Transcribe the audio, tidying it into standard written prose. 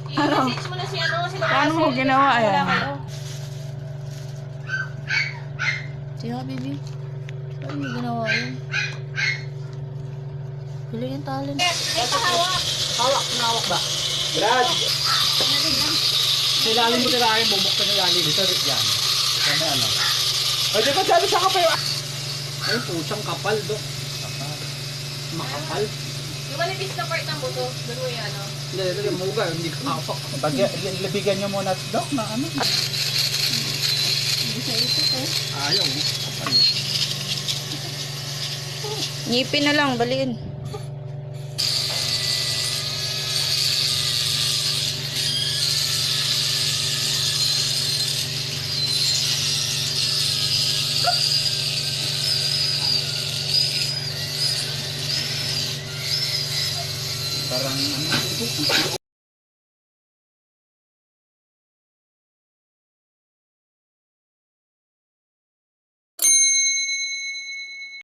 I-message mo na si ano, si Mama Paano mo Marcel, ginawa kasi wala yan? kayo. Siya, baby. Paano mo ginawa yun? Huli yung talent. Ay, pahawak. Hawak ba? Brad! Silalim mo tirahin, bubuksan yung lalim. Dito rin yan. Kami ano. Ay, di ba sabi sa kapal? Ay, pusang kapal, Dok. Makapal. Yung manipis na part ng buto, doon mo yung ano. Lagyan mo ga, hindi ka kapak. Labigyan nyo muna, Dok, na ano. Hindi siya ito eh. Ayaw, kapal. Ngipin na lang, baliin. Parang ano,